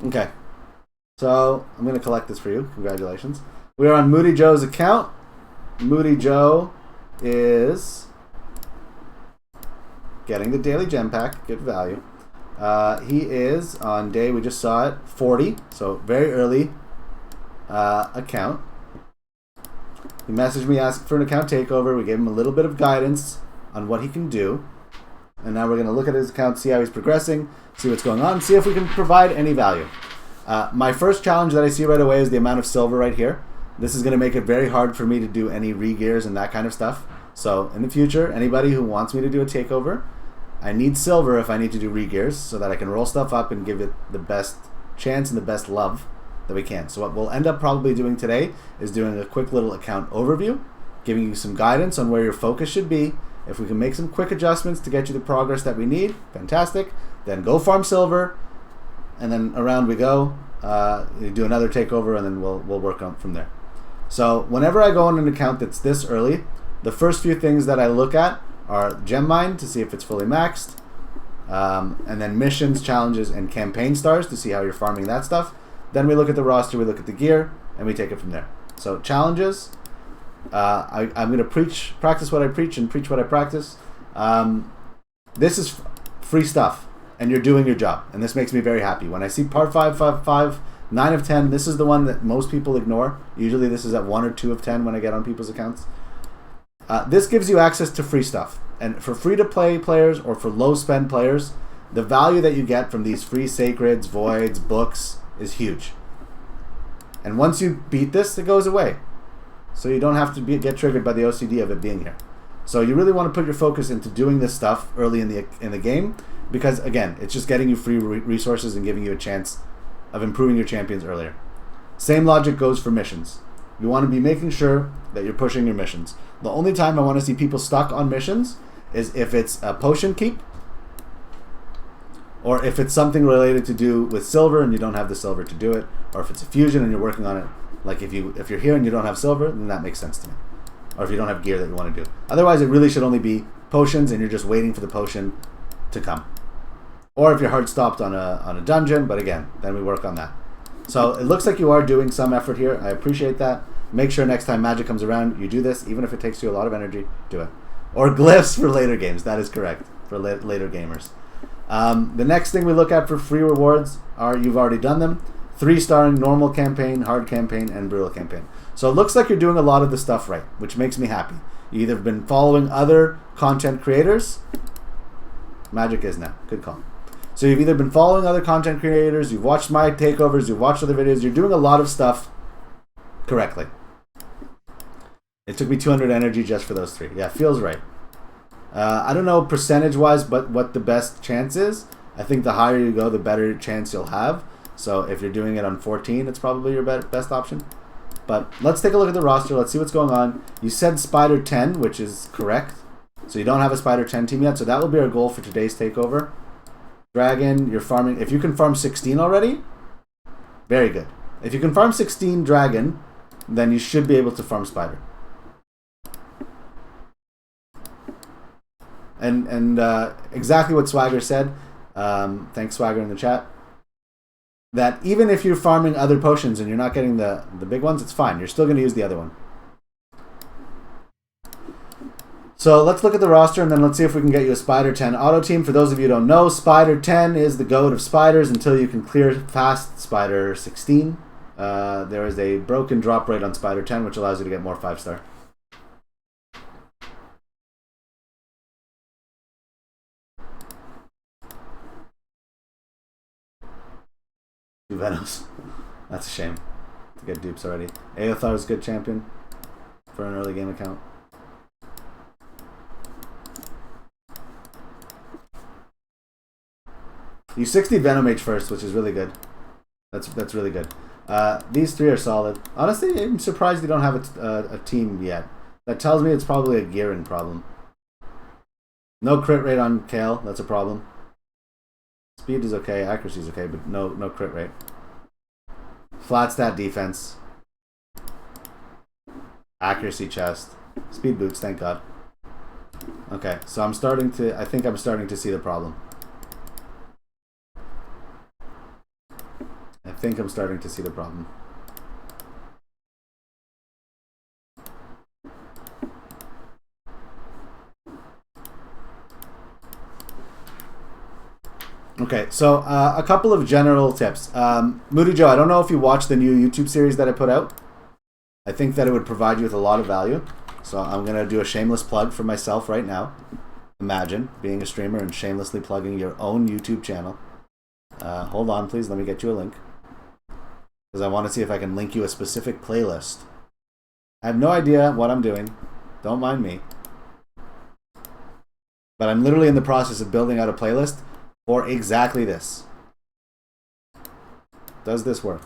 Okay. So I'm going to collect this for you. Congratulations. We are on Moodyjoe's account. Moodyjoe is getting the daily gem pack. Good value. He is on day, we just saw it, 40. So very early account. He messaged me asking for an account takeover. We gave him a little bit of guidance on what he can do. And now we're going to look at his account, see how he's progressing, see what's going on, see if we can provide any value. My first challenge that I see right away is the amount of silver right here. This is going to make it very hard for me to do any re-gears and that kind of stuff. So in the future, anybody who wants me to do a takeover, I need silver if I need to do re-gears so that I can roll stuff up and give it the best chance and the best love that we can. So what we'll end up probably doing today is doing a quick little account overview, giving you some guidance on where your focus should be. If we can make some quick adjustments to get you the progress that we need, fantastic. Then go farm silver, and then around we go. You do another takeover, and then we'll work on from there. So whenever I go on an account that's this early, the first few things that I look at are gem mine to see if it's fully maxed, and then missions, challenges, and campaign stars to see how you're farming that stuff. Then we look at the roster, we look at the gear, and we take it from there. So challenges. I'm going to practice what I preach and preach what I practice. This is free stuff, and you're doing your job, and this makes me very happy. When I see part 5, 9 of 10, this is the one that most people ignore. Usually this is at 1 or 2 of 10 when I get on people's accounts. This gives you access to free stuff, and for free-to-play players or for low-spend players, the value that you get from these free sacreds, voids, books is huge. And once you beat this, it goes away. So you don't have to get triggered by the OCD of it being here. So you really want to put your focus into doing this stuff early in the game, because again, it's just getting you free resources and giving you a chance of improving your champions earlier. Same logic goes for missions. You want to be making sure that you're pushing your missions. The only time I want to see people stuck on missions is if it's a potion keep, or if it's something related to do with silver and you don't have the silver to do it, or if it's a fusion and you're working on it. Like if you're here and you don't have silver, then that makes sense to me. Or if you don't have gear that you want to do. Otherwise, it really should only be potions and you're just waiting for the potion to come. Or if you're hard stopped on a dungeon, but again, then we work on that. So it looks like you are doing some effort here. I appreciate that. Make sure next time Magic comes around, you do this. Even if it takes you a lot of energy, do it. Or glyphs for later games. That is correct. For later gamers. The next thing we look at for free rewards are, you've already done them, 3-starring normal campaign, hard campaign, and brutal campaign. So it looks like you're doing a lot of the stuff right, which makes me happy. You either have been following other content creators. Magic is now. Good call. So you've either been following other content creators, you've watched my takeovers, you've watched other videos, you're doing a lot of stuff correctly. It took me 200 energy just for those 3. Yeah, feels right. I don't know percentage-wise but what the best chance is. I think the higher you go, the better chance you'll have. So if you're doing it on 14, it's probably your best option. But let's take a look at the roster. Let's see what's going on. You said Spider 10, which is correct. So you don't have a Spider 10 team yet. So that will be our goal for today's takeover. Dragon, you're farming. If you can farm 16 already, very good. If you can farm 16 Dragon, then you should be able to farm Spider. And exactly what Swagger said. Thanks, Swagger, in the chat. That even if you're farming other potions and you're not getting the big ones, it's fine. You're still going to use the other one. So let's look at the roster and then let's see if we can get you a Spider 10 auto team. For those of you who don't know, Spider 10 is the goat of spiders until you can clear past Spider 16. There is a broken drop rate on Spider 10, which allows you to get more 5-star. Venos. That's a shame to get dupes already. Aothar is a good champion for an early game account. You 60 Venomage first, which is really good. That's really good. These 3 are solid. Honestly, I'm surprised you don't have a team yet. That tells me it's probably a gearing problem. No crit rate on Kale. That's a problem. Speed is okay, accuracy is okay, but no crit rate. Flat stat defense. Accuracy chest. Speed boots, thank God. Okay, so I think I'm starting to see the problem. think I'm starting to see the problem. Okay, so a couple of general tips. Moodyjoe, I don't know if you watched the new YouTube series that I put out. I think that it would provide you with a lot of value. So I'm going to do a shameless plug for myself right now. Imagine being a streamer and shamelessly plugging your own YouTube channel. Hold on, please. Let me get you a link. Because I want to see if I can link you a specific playlist. I have no idea what I'm doing. Don't mind me. But I'm literally in the process of building out a playlist for exactly this. Does this work?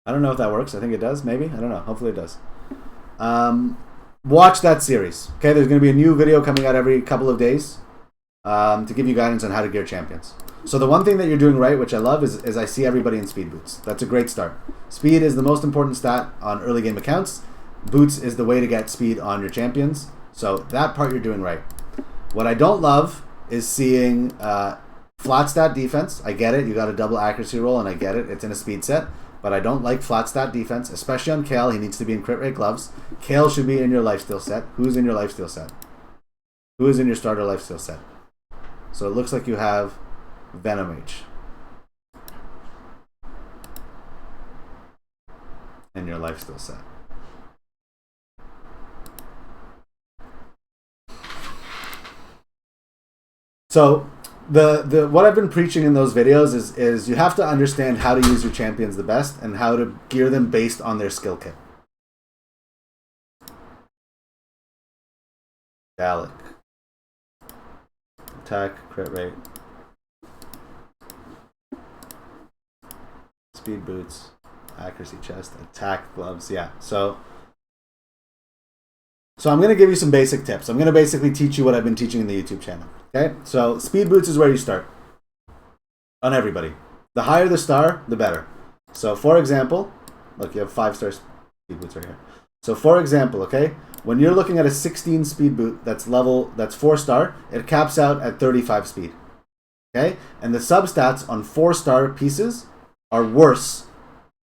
I don't know if that works. I think it does, maybe. I don't know. Hopefully it does. Watch that series. Okay, there's going to be a new video coming out every couple of days to give you guidance on how to gear champions. So the one thing that you're doing right, which I love, is I see everybody in speed boots. That's a great start. Speed is the most important stat on early game accounts. Boots is the way to get speed on your champions. So that part you're doing right. What I don't love is seeing flat stat defense. I get it. You got a double accuracy roll, and I get it. It's in a speed set. But I don't like flat stat defense, especially on Kale. He needs to be in crit rate gloves. Kale should be in your lifesteal set. Who's in your lifesteal set? Who is in your starter lifesteal set? So it looks like you have Venom H in your lifesteal set. So the what I've been preaching in those videos is you have to understand how to use your champions the best and how to gear them based on their skill kit. Gallic. Attack, crit rate. Speed boots, accuracy chest, attack gloves, yeah. So I'm going to give you some basic tips. I'm going to basically teach you what I've been teaching in the YouTube channel. Okay, so speed boots is where you start on everybody. The higher the star, the better. So for example, look, you have 5-star speed boots right here. So for example, okay, when you're looking at a 16 speed boot that's 4-star, it caps out at 35 speed. Okay, and the substats on 4-star pieces are worse.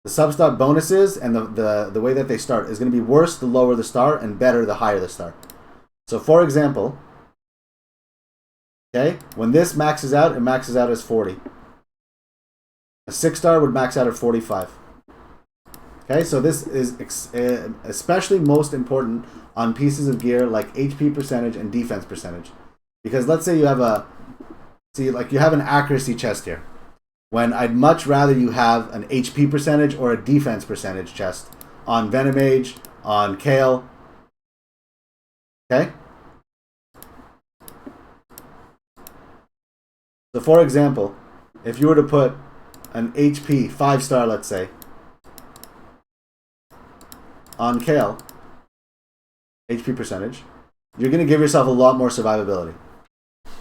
The substat bonuses and the way that they start is going to be worse the lower the star and better the higher the star. So for example, okay, when this maxes out, it maxes out as 40. A 6-star would max out at 45. Okay, so this is especially most important on pieces of gear like HP percentage and defense percentage. Because let's say you have an accuracy chest here. When I'd much rather you have an HP percentage or a defense percentage chest on Venom Mage, on Kale. Okay? So for example, if you were to put an HP 5-star, let's say, on Kale, HP percentage, you're going to give yourself a lot more survivability.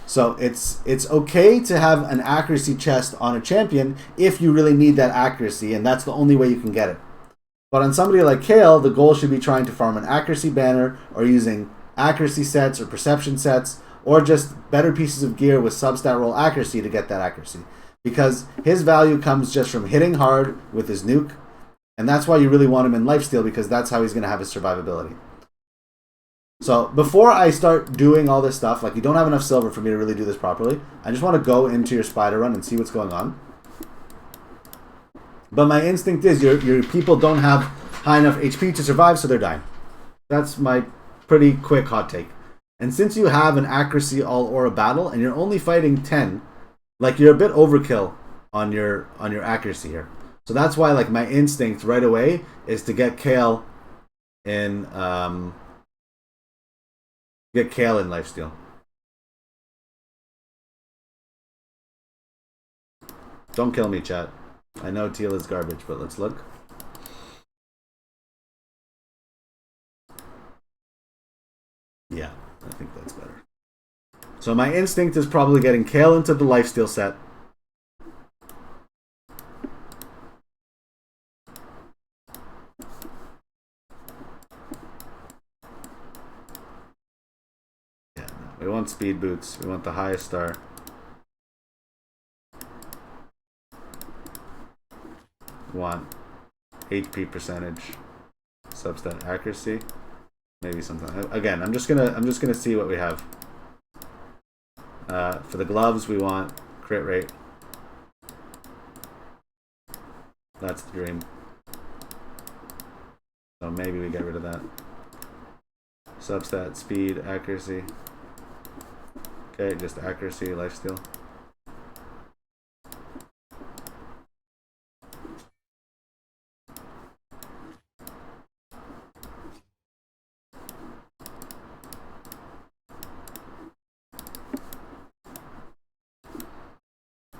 So it's okay to have an accuracy chest on a champion if you really need that accuracy, and that's the only way you can get it. But on somebody like Kale, the goal should be trying to farm an accuracy banner or using accuracy sets or perception sets or just better pieces of gear with substat roll accuracy to get that accuracy. Because his value comes just from hitting hard with his nuke, and that's why you really want him in lifesteal, because that's how he's going to have his survivability. So before I start doing all this stuff, like you don't have enough silver for me to really do this properly, I just want to go into your spider run and see what's going on. But my instinct is your people don't have high enough HP to survive, so they're dying. That's my pretty quick hot take. And since you have an accuracy all aura battle and you're only fighting 10, like you're a bit overkill on your accuracy here. So that's why like my instinct right away is to get Kale in lifesteal. Don't kill me, chat. I know teal is garbage, but let's look. Yeah, I think that's better. So my instinct is probably getting Kale into the lifesteal set. speed boots. We want the highest star. We want HP percentage, substat accuracy, maybe something. Again, I'm just gonna see what we have. For the gloves, we want crit rate. That's the dream. So maybe we get rid of that. Substat, speed, accuracy. Okay, just accuracy, lifesteal.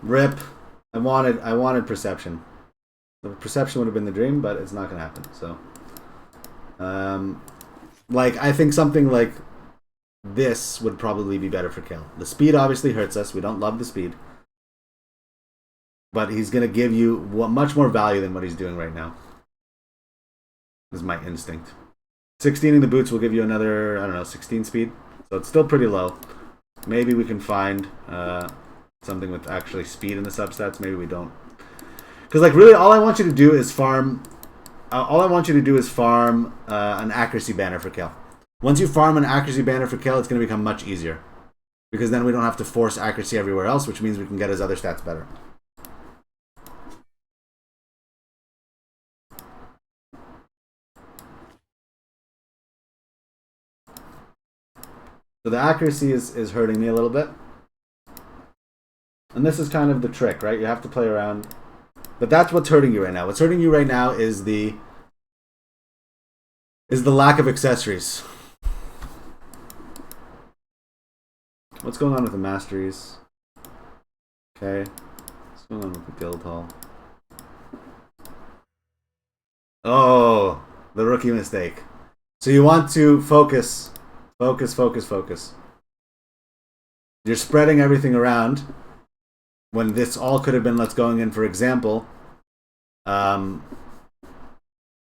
Rip. I wanted perception. The perception would have been the dream, but it's not gonna happen. So, like I think something like this would probably be better for Kale. The speed obviously hurts us. We don't love the speed, but he's gonna give you much more value than what he's doing right now. Is my instinct. 16 in the boots will give you another, I don't know, 16 speed. So it's still pretty low. Maybe we can find something with actually speed in the substats. Maybe we don't. Because like really all I want you to do is farm an accuracy banner for Kale. Once you farm an accuracy banner for Kale, it's going to become much easier. Because then we don't have to force accuracy everywhere else, which means we can get his other stats better. So the accuracy is hurting me a little bit. And this is kind of the trick, right? You have to play around. But that's what's hurting you right now. What's hurting you right now is the lack of accessories. What's going on with the masteries? Okay. What's going on with the guild hall? Oh, the rookie mistake. So you want to focus. Focus, focus, focus. You're spreading everything around when this all could have been, let's going in, for example,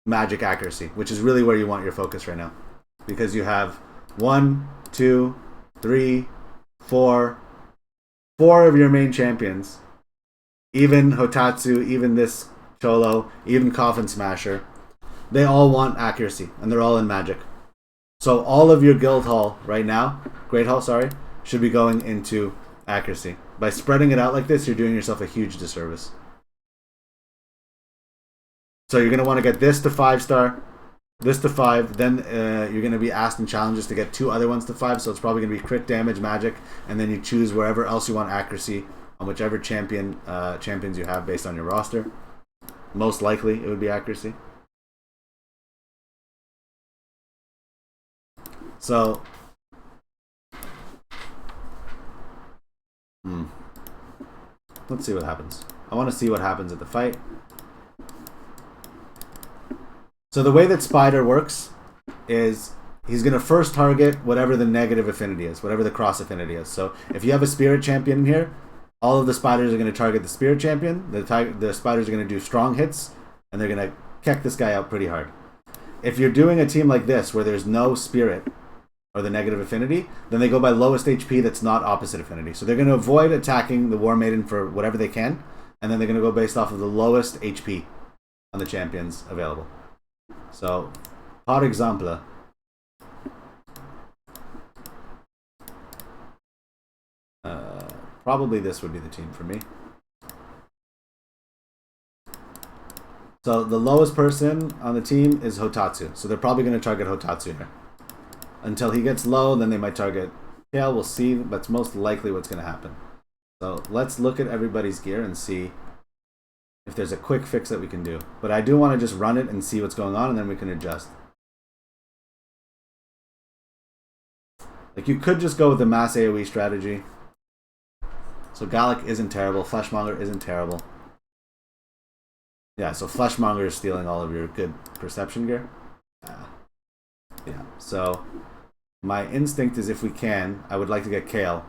magic accuracy, which is really where you want your focus right now. Because you have 1, 2, 3, 4 of your main champions. Even Hotatsu, even this Cholo, even Coffin Smasher. They all want accuracy, and they're all in magic. So all of your guild hall right now, great hall, sorry, should be going into accuracy. By spreading it out like this, you're doing yourself a huge disservice. So you're going to want to get this to 5-star, this to 5, then you're going to be asked in challenges to get 2 other ones to 5, so it's probably going to be crit damage, magic, and then you choose wherever else you want accuracy on whichever champions you have based on your roster. Most likely it would be accuracy. So, let's see what happens. I want to see what happens at the fight. So the way that Spider works is he's going to first target whatever the negative affinity is, whatever the cross affinity is. So if you have a Spirit champion in here, all of the Spiders are going to target the Spirit champion. The Spiders are going to do strong hits, and they're going to kick this guy out pretty hard. If you're doing a team like this where there's no Spirit or the negative affinity, then they go by lowest HP that's not opposite affinity. So they're going to avoid attacking the War Maiden for whatever they can, and then they're going to go based off of the lowest HP on the champions available. So, par exemple, probably this would be the team for me. So the lowest person on the team is Hotatsu. So they're probably going to target Hotatsu here. Until he gets low, then they might target Kale. We'll see. That's most likely what's going to happen. So let's look at everybody's gear and see if there's a quick fix that we can do. But I do want to just run it and see what's going on, and then we can adjust. Like, you could just go with the mass AoE strategy. So Gallic isn't terrible. Fleshmonger isn't terrible. Yeah, so Fleshmonger is stealing all of your good perception gear. Yeah, so my instinct is, if we can, I would like to get Kale.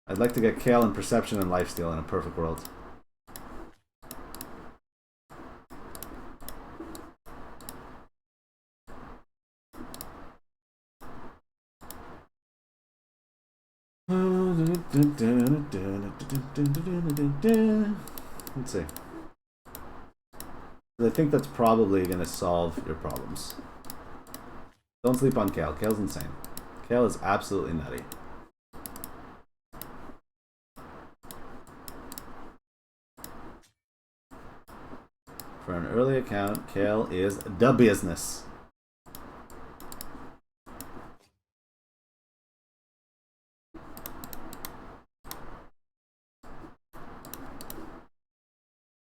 I'd like to get Kale and Perception and Lifesteal in a perfect world. Let's see. I think that's probably going to solve your problems. Don't sleep on Kale. Kale's insane. Kale is absolutely nutty. For an early account, Kale is the business.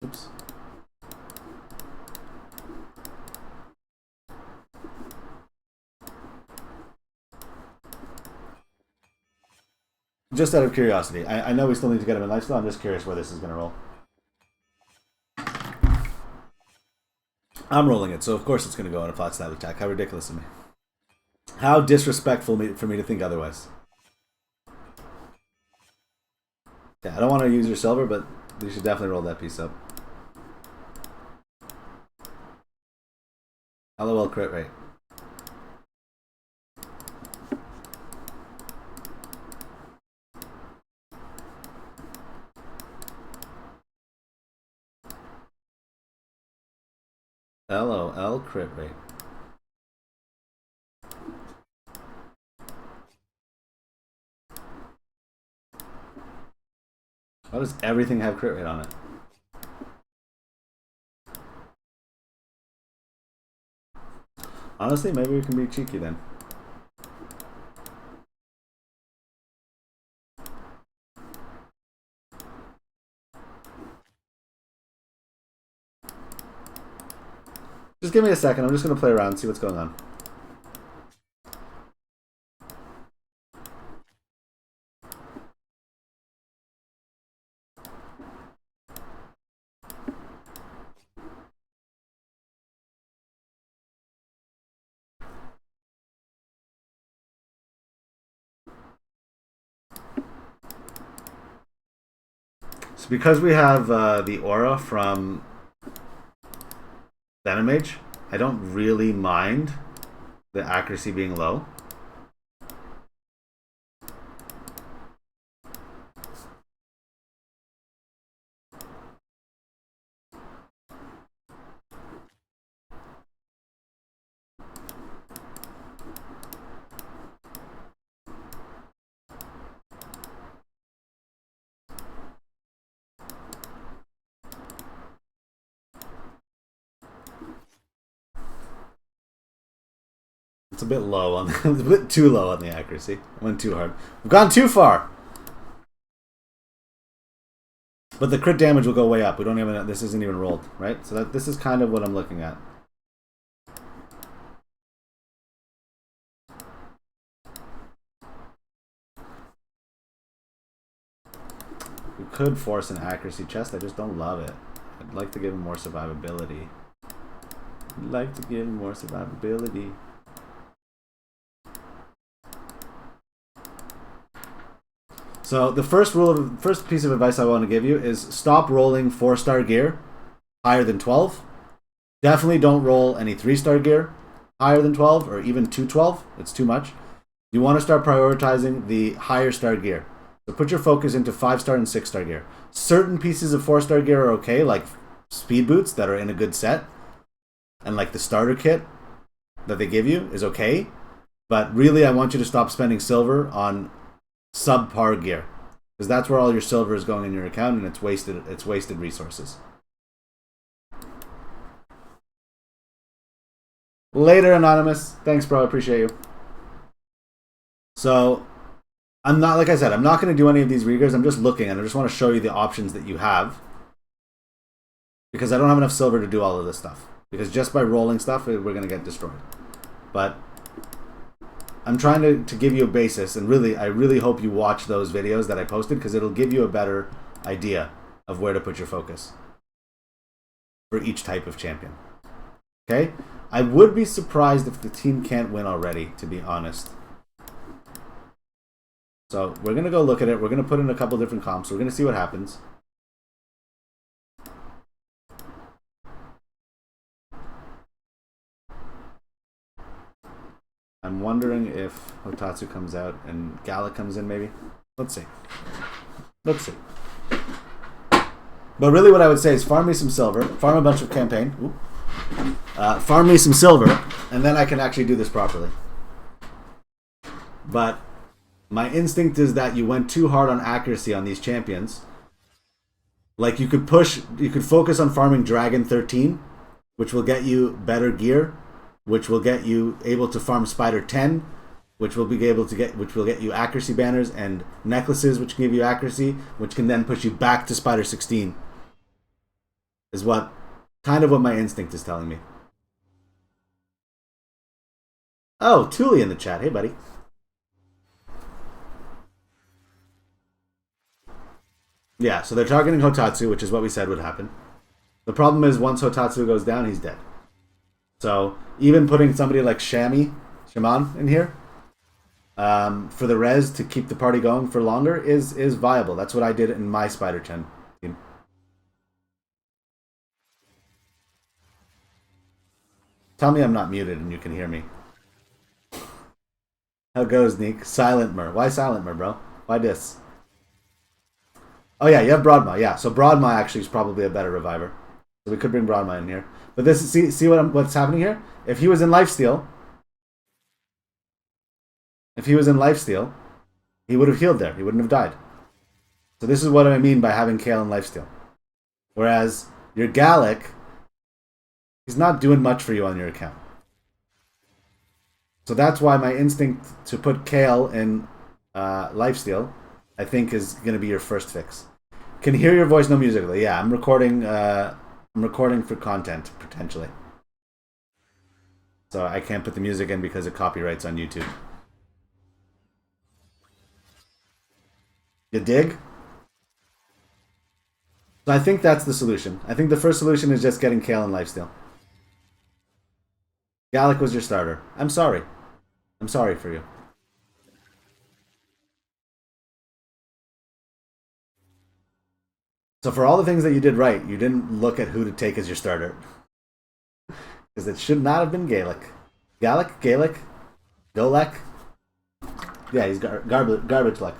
Oops. Just out of curiosity, I know we still need to get him in lifestyle. I'm just curious where this is going to roll. I'm rolling it, so of course it's going to go on a flat stab attack. How ridiculous of me. How disrespectful for me to think otherwise. Yeah, I don't want to use your silver, but you should definitely roll that piece up. LOL crit rate. LOL crit rate. Why does everything have crit rate on it? Honestly, maybe we can be cheeky then. Just give me a second. I'm just going to play around and see what's going on. So because we have the aura from Venom Mage, I don't really mind the accuracy being low. It's a bit low on it's a bit too low on the accuracy. I went too hard. We've gone too far. But the crit damage will go way up. We don't even this isn't even rolled, right? So this is kind of what I'm looking at. We could force an accuracy chest. I just don't love it. I'd like to give him more survivability. I'd like to give him more survivability. So the first piece of advice I want to give you is stop rolling 4-star gear higher than 12. Definitely don't roll any 3-star gear higher than 12 or even 212. It's too much. You want to start prioritizing the higher star gear. So put your focus into 5-star and 6-star gear. Certain pieces of 4-star gear are okay, like speed boots that are in a good set. And like the starter kit that they give you is okay. But really I want you to stop spending silver on subpar gear, because that's where all your silver is going in your account, and it's wasted resources. Later, Anonymous. Thanks, bro. I appreciate you. So I'm not, like I said, I'm not going to do any of these regears. I'm just looking, and I just want to show you the options that you have, because I don't have enough silver to do all of this stuff, because just by rolling stuff we're going to get destroyed. But I'm trying to give you a basis, and really, I really hope you watch those videos that I posted, because it'll give you a better idea of where to put your focus for each type of champion. Okay? I would be surprised if the team can't win already, to be honest. So we're going to go look at it. We're going to put in a couple different comps. We're going to see what happens. I'm wondering if Hotatsu comes out and Gala comes in, maybe. Let's see. Let's see. But really what I would say is farm me some silver, farm a bunch of campaign, farm me some silver, and then I can actually do this properly. But my instinct is that you went too hard on accuracy on these champions. Like you could focus on farming Dragon 13, which will get you better gear, which will get you able to farm Spider 10, which will get you accuracy banners and necklaces, which can give you accuracy, which can then push you back to Spider 16. Is what my instinct is telling me. Oh, Thule in the chat. Hey, buddy. Yeah, so they're targeting Hotatsu, which is what we said would happen. The problem is once Hotatsu goes down, he's dead. So even putting somebody like Shaman in here for the res to keep the party going for longer is viable. That's what I did in my Spider Chen team. Tell me I'm not muted and you can hear me. How goes, Neek? Silent Mer. Why Silent Mer, bro? Why this? Oh yeah, you have Broadma. Yeah, so Broadma actually is probably a better reviver. So we could bring Broadma in here. But this see what's happening here? If he was in Lifesteal, he would have healed there. He wouldn't have died. So this is what I mean by having Kale in Lifesteal. Whereas your Gallic, he's not doing much for you on your account. So that's why my instinct to put Kale in Lifesteal, I think, is going to be your first fix. Can hear your voice, no music. Yeah, I'm recording. I'm recording for content potentially, so I can't put the music in because of copyrights on YouTube. You dig? So I think that's the solution. I think the first solution is just getting Kale in Lifesteal. Gallic was your starter. I'm sorry. I'm sorry for you. So for all the things that you did right, you didn't look at who to take as your starter. Because it should not have been Gallic. Gallic? Golek? Yeah, he's garbage luck.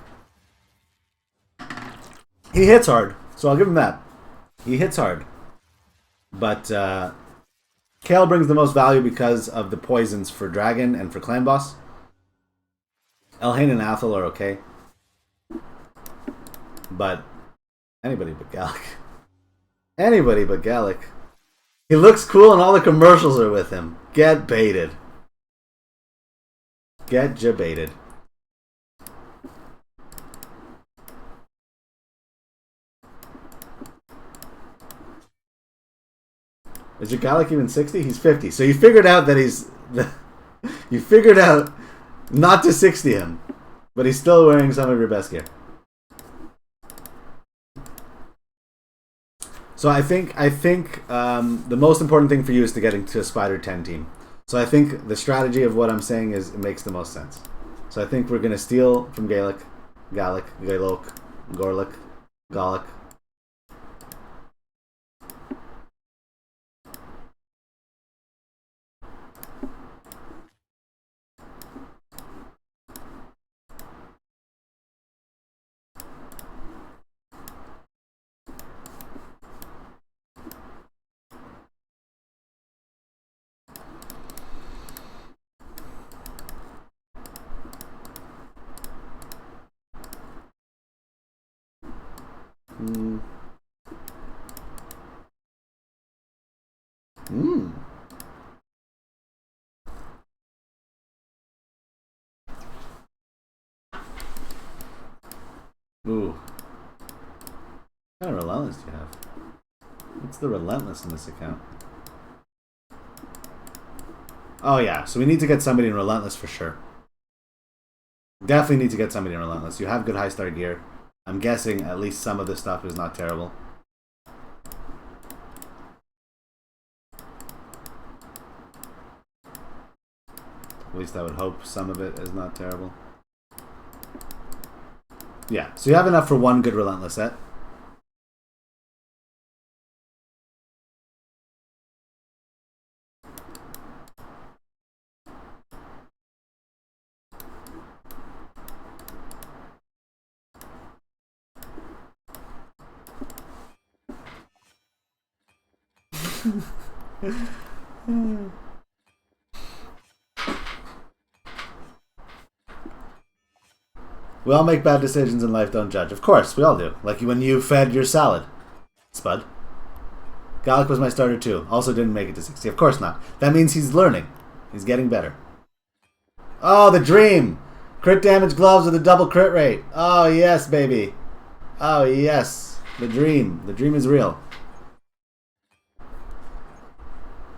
He hits hard, so I'll give him that. He hits hard. But Kale brings the most value because of the poisons for Dragon and for Clan Boss. Elhain and Athel are okay. But anybody but Gallic. Anybody but Gallic. He looks cool and all the commercials are with him. Get baited. Get jebaited. Is your Gallic even 60? He's 50. So you figured out that he's... you figured out not to 60 him. But he's still wearing some of your best gear. So I think the most important thing for you is to get into a Spider 10 team. So I think the strategy of what I'm saying is it makes the most sense. So I think we're going to steal from Gallic, Galok, Gorlick, Gallic. Ooh. What kind of relentless do you have? What's the relentless in this account? Oh yeah, so we need to get somebody in relentless for sure. Definitely need to get somebody in relentless. You have good high star gear. I'm guessing at least some of this stuff is not terrible. At least I would hope some of it is not terrible. Yeah, so you have enough for one good relentless set. We all make bad decisions in life, don't judge. Of course, we all do. Like when you fed your salad. Spud. Gallic was my starter too. Also didn't make it to 60. Of course not. That means he's learning. He's getting better. Oh, the dream! Crit damage gloves with a double crit rate. Oh, yes, baby. Oh, yes. The dream. The dream is real.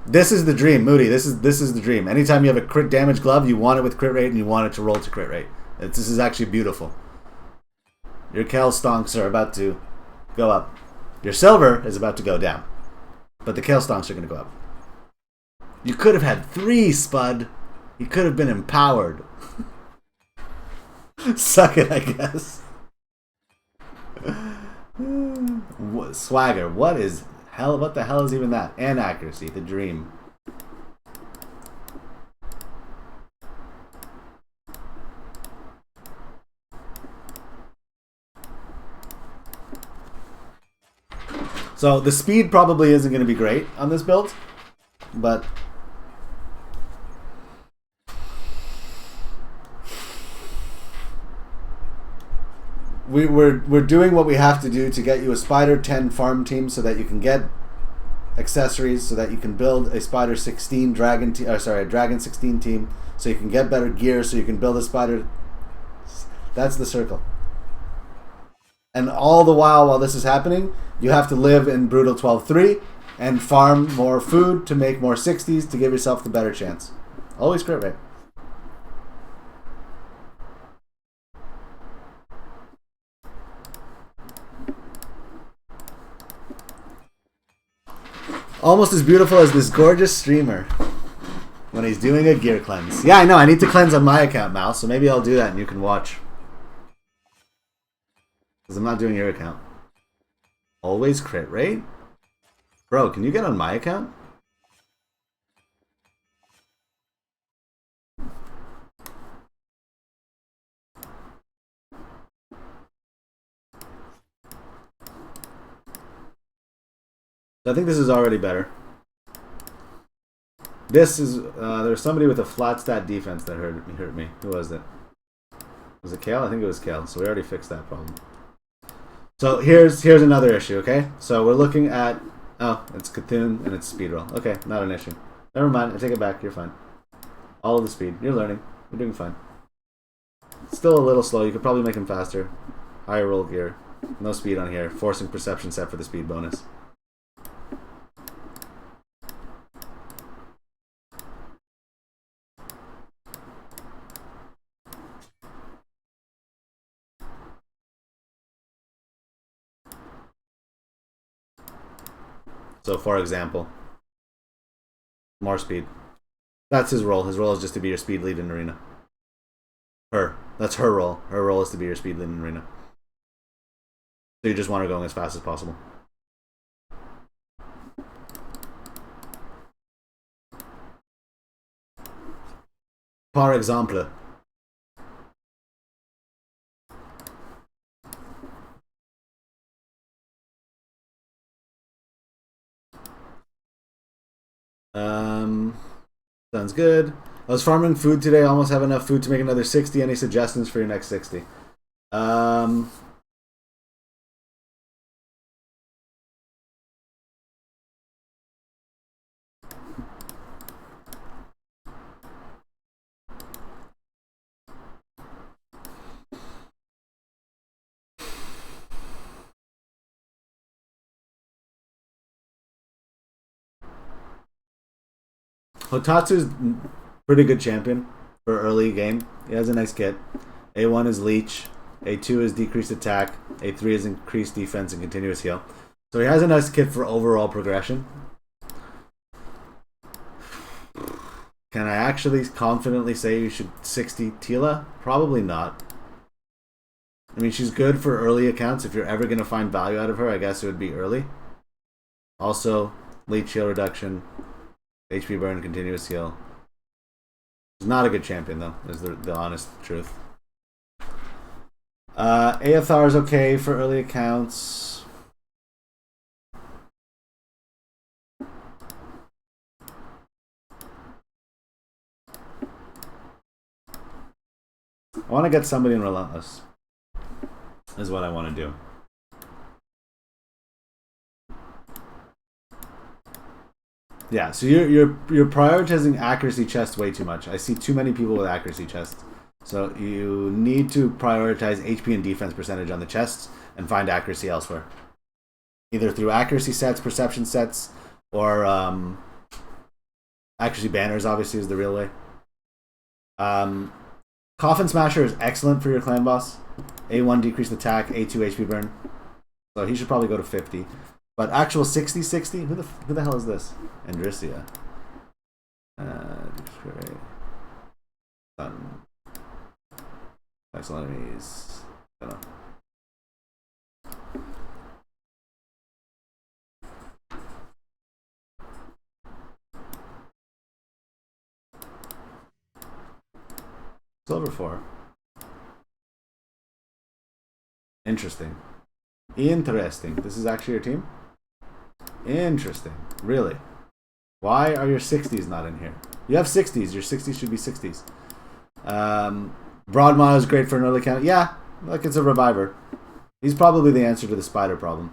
This is the dream, Moody. This is the dream. Anytime you have a crit damage glove, you want it with crit rate and you want it to roll to crit rate. This is actually beautiful. Your Kel stonks are about to go up. Your silver is about to go down. But the Kel stonks are going to go up. You could have had 3, Spud. You could have been empowered. Suck it, I guess. Swagger. What the hell is even that? And accuracy. The dream. So the speed probably isn't going to be great on this build, but we're doing what we have to do to get you a Spider 10 farm team so that you can get accessories, so that you can build a Spider 16 Dragon team, a Dragon 16 team, so you can get better gear, so you can build a Spider. That's the circle. And all the while this is happening, you have to live in Brutal 12-3 and farm more food to make more 60s to give yourself the better chance. Always crit rate. Almost as beautiful as this gorgeous streamer when he's doing a gear cleanse. Yeah, I know. I need to cleanse on my account, Mal, so maybe I'll do that and you can watch. Because I'm not doing your account. Always crit rate? Bro, can you get on my account? I think this is already better. This is, there's somebody with a flat stat defense that hurt me. Who was it? Was it Kale? I think it was Kale. So we already fixed that problem. So here's another issue, okay? So we're looking at, oh, it's Cthulhu and it's speed roll. Okay, not an issue. Never mind, I take it back, you're fine. All of the speed, you're learning, you're doing fine. Still a little slow, you could probably make him faster. Higher roll gear, no speed on here, forcing perception set for the speed bonus. So, for example, more speed. That's his role. His role is just to be your speed lead in arena. That's her role. Her role is to be your speed lead in arena. So you just want her going as fast as possible. Par exemple. Sounds good. I was farming food today. I almost have enough food to make another 60. Any suggestions for your next 60? Hotatsu's pretty good champion for early game. He has a nice kit. A1 is Leech. A2 is decreased attack. A3 is increased defense and continuous heal. So he has a nice kit for overall progression. Can I actually confidently say you should 60 Tila? Probably not. I mean, she's good for early accounts. If you're ever going to find value out of her, I guess it would be early. Also, Leech heal reduction. HP burn, continuous heal. He's not a good champion, though, is the honest truth. Aethar is okay for early accounts. I want to get somebody in Relentless. Is what I want to do. Yeah, so you're prioritizing accuracy chest way too much. I see too many people with accuracy chests. So you need to prioritize HP and defense percentage on the chests and find accuracy elsewhere. Either through accuracy sets, perception sets, or accuracy banners, obviously, is the real way. Coffin Smasher is excellent for your clan boss. A1 decreased attack, A2 HP burn. So he should probably go to 50. But actual 60-60? Who the hell is this? Andrissia. Excellent enemies. I don't know. Silver 4. Interesting. Interesting. This is actually your team? Interesting. Really? Why are your 60s not in here? You have 60s. Your 60s should be 60s. Broadmaw is great for an early count. Yeah, like it's a reviver. He's probably the answer to the spider problem.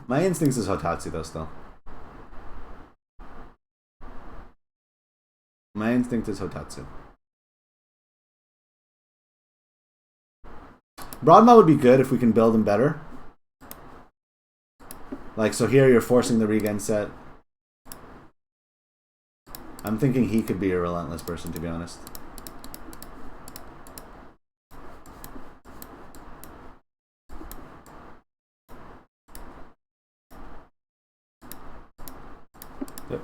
My instincts is Hotatsu though still. My instinct is Hotatsu. Broadmaw would be good if we can build him better. Like, so here you're forcing the regen set. I'm thinking he could be a relentless person, to be honest. Yep.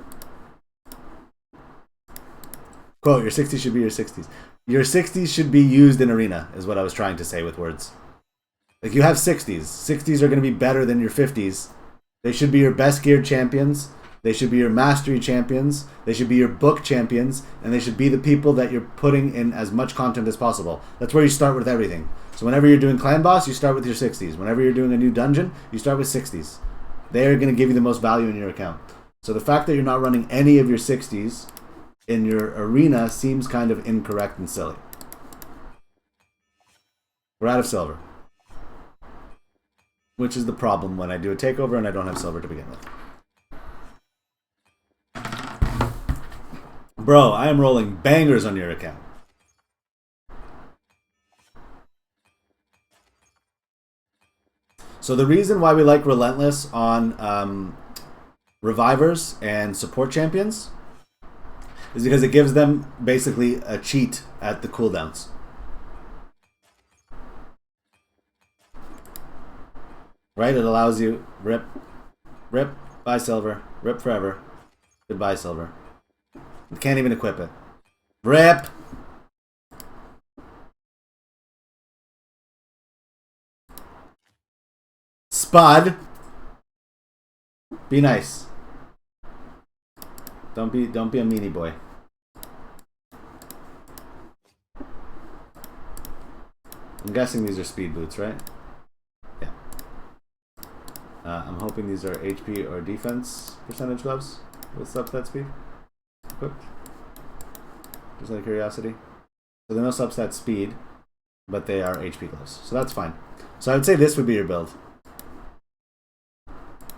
Quote, your 60s should be your 60s. Your 60s should be used in arena, is what I was trying to say with words. Like, you have 60s. 60s are going to be better than your 50s. They should be your best geared champions. They should be your mastery champions. They should be your book champions. And they should be the people that you're putting in as much content as possible. That's where you start with everything. So whenever you're doing clan boss, you start with your 60s. Whenever you're doing a new dungeon, you start with 60s. They're going to give you the most value in your account. So the fact that you're not running any of your 60s in your arena seems kind of incorrect and silly. We're out of silver. Which is the problem when I do a takeover and I don't have silver to begin with. Bro, I am rolling bangers on your account. So the reason why we like Relentless on Revivers and support champions is because it gives them basically a cheat at the cooldowns. Right? It allows you rip, buy silver, rip forever, goodbye silver. You can't even equip it. Rip! Spud! Be nice. Don't be a meanie boy. I'm guessing these are speed boots, right? Yeah. I'm hoping these are HP or defense percentage gloves with substat speed equipped. Just out of curiosity. So they're no substat speed, but they are HP gloves. So that's fine. So I would say this would be your build.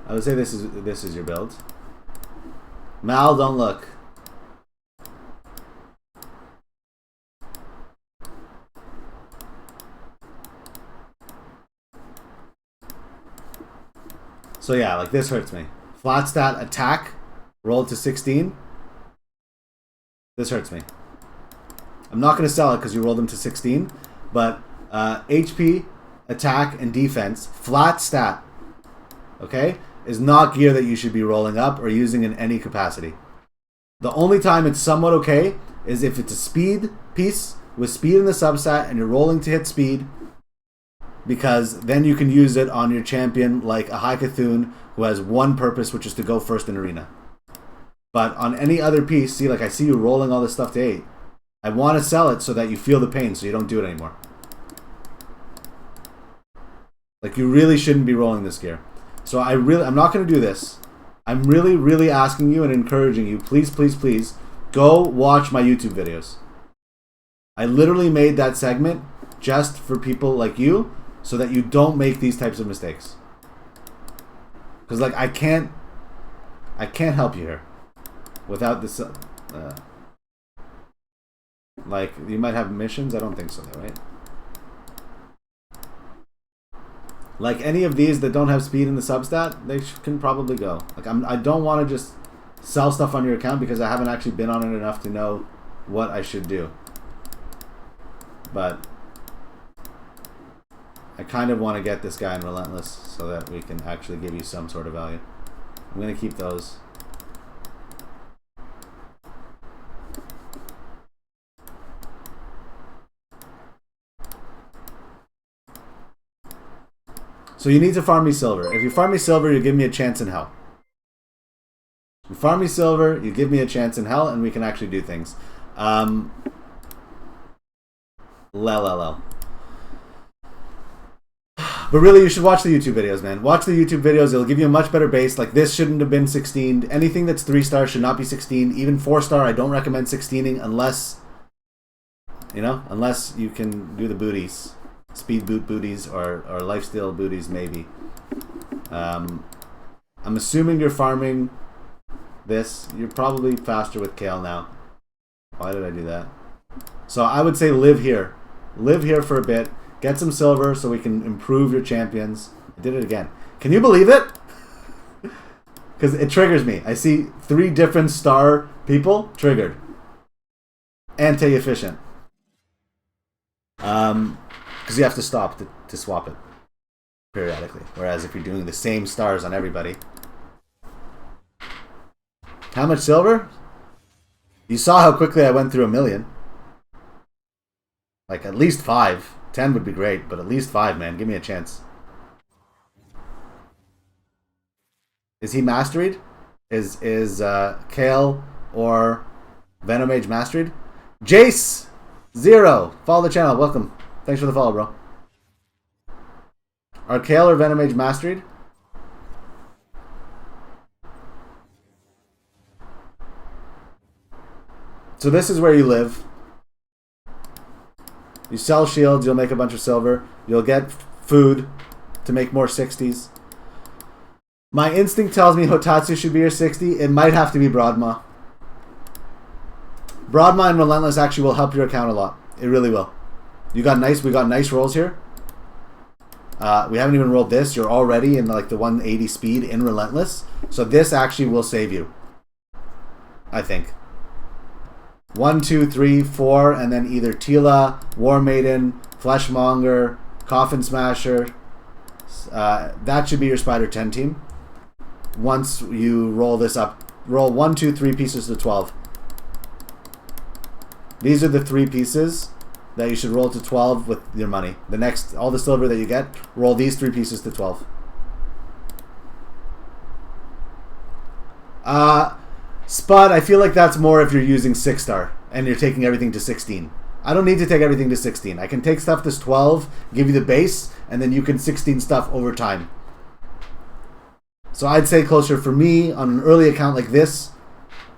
I would say this is your build. Mal, don't look. So yeah, like this hurts me. Flat stat attack, rolled to 16. This hurts me. I'm not going to sell it because you rolled them to 16, but HP, attack, and defense, flat stat, okay, is not gear that you should be rolling up or using in any capacity. The only time it's somewhat okay is if it's a speed piece with speed in the substat and you're rolling to hit speed, because then you can use it on your champion like a High Cthulhu who has one purpose, which is to go first in arena. But on any other piece, see, like I see you rolling all this stuff to 8. I want to sell it so that you feel the pain so you don't do it anymore. Like, you really shouldn't be rolling this gear. So I'm not going to do this. I'm really asking you and encouraging you, please, please, please, go watch my YouTube videos. I literally made that segment just for people like you so that you don't make these types of mistakes. Because like I can't help you here without this. Like you might have missions. I don't think so, though, right? Like any of these that don't have speed in the substat, they can probably go. Like I don't want to just sell stuff on your account because I haven't actually been on it enough to know what I should do. But I kind of want to get this guy in Relentless so that we can actually give you some sort of value. I'm going to keep those. So you need to farm me silver. If you farm me silver, you give me a chance in hell. You farm me silver, you give me a chance in hell, and we can actually do things. Lel. But really, you should watch the YouTube videos, man. Watch the YouTube videos. It'll give you a much better base. Like, this shouldn't have been 16. Anything that's 3-star should not be 16. Even 4-star, I don't recommend 16ing unless, you know, unless you can do the booties. Speed boot booties or lifesteal booties, maybe. I'm assuming you're farming this. You're probably faster with Kale now. Why did I do that? So I would say live here. Live here for a bit. Get some silver so we can improve your champions. I did it again. Can you believe it? Because it triggers me. I see 3 different star people triggered. Anti-efficient. Because you have to stop to swap it periodically. Whereas if you're doing the same stars on everybody. How much silver? You saw how quickly I went through 1 million. Like at least 5. 10 would be great, but at least 5, man. Give me a chance. Is he masteried? Is Kale or Venomage masteried? Jace 0. Follow the channel. Welcome. Thanks for the follow, bro. Are Kale or Venomage masteried? So this is where you live. You sell shields, you'll make a bunch of silver. You'll get food to make more 60s. My instinct tells me Hotatsu should be your 60. It might have to be Broadma. Broadma and Relentless actually will help your account a lot. It really will. We got nice rolls here. We haven't even rolled this. You're already in like the 180 speed in Relentless. So this actually will save you. I think. 1, 2, 3, 4, and then either Tila, War Maiden, Fleshmonger, Coffin Smasher. That should be your Spider 10 team. Once you roll this up, roll 1, 2, 3 pieces to 12. These are the 3 pieces that you should roll to 12 with your money. The next, all the silver that you get, roll these 3 pieces to 12. Spud, I feel like that's more if you're using 6-star and you're taking everything to 16. I don't need to take everything to 16. I can take stuff to 12, give you the base, and then you can 16 stuff over time. So I'd say closer for me on an early account like this,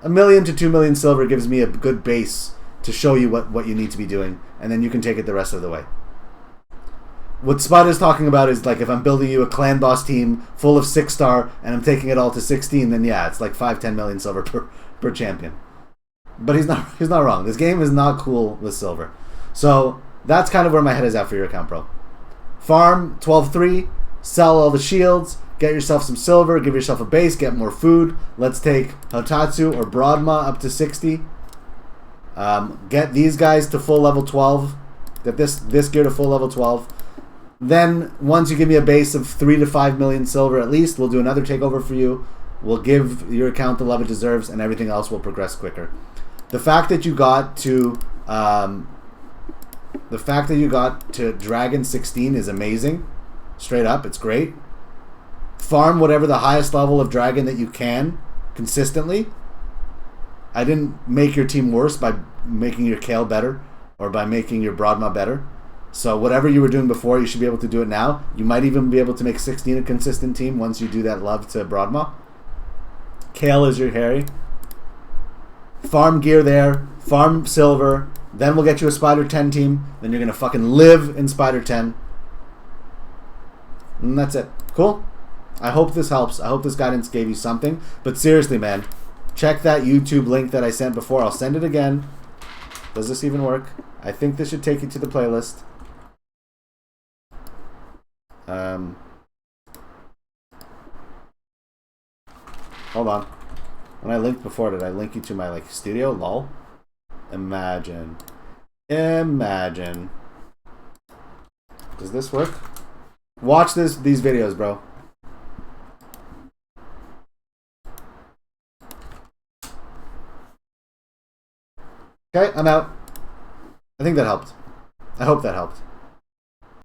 1 million to 2 million silver gives me a good base to show you what you need to be doing, and then you can take it the rest of the way. What Spud is talking about is like if I'm building you a clan boss team full of 6-star and I'm taking it all to 16, then yeah, it's like 5-10 million silver per champion. But he's not wrong. This game is not cool with silver. So that's kind of where my head is at for your account, bro. Farm 12-3, sell all the shields, get yourself some silver, give yourself a base, get more food. Let's take Hotatsu or Broadma up to 60. Get these guys to full level 12. Get this gear to full level 12. Then, once you give me a base of 3 to 5 million silver at least, we'll do another takeover for you. We'll give your account the love it deserves, and everything else will progress quicker. The fact that you got to Dragon 16 is amazing. Straight up, it's great. Farm whatever the highest level of Dragon that you can consistently. I didn't make your team worse by making your Kale better or by making your Broadma better. So whatever you were doing before, you should be able to do it now. You might even be able to make 16 a consistent team once you do that love to Broadma. Kale is your Harry. Farm gear there. Farm silver. Then we'll get you a Spider 10 team. Then you're going to fucking live in Spider 10. And that's it. Cool? I hope this helps. I hope this guidance gave you something. But seriously, man, check that YouTube link that I sent before. I'll send it again. Does this even work? I think this should take you to the playlist. Hold on. When I linked before, did I link you to my studio? Lol. Imagine. Imagine. Does this work? Watch these videos, bro. Okay, I'm out. I think that helped. I hope that helped.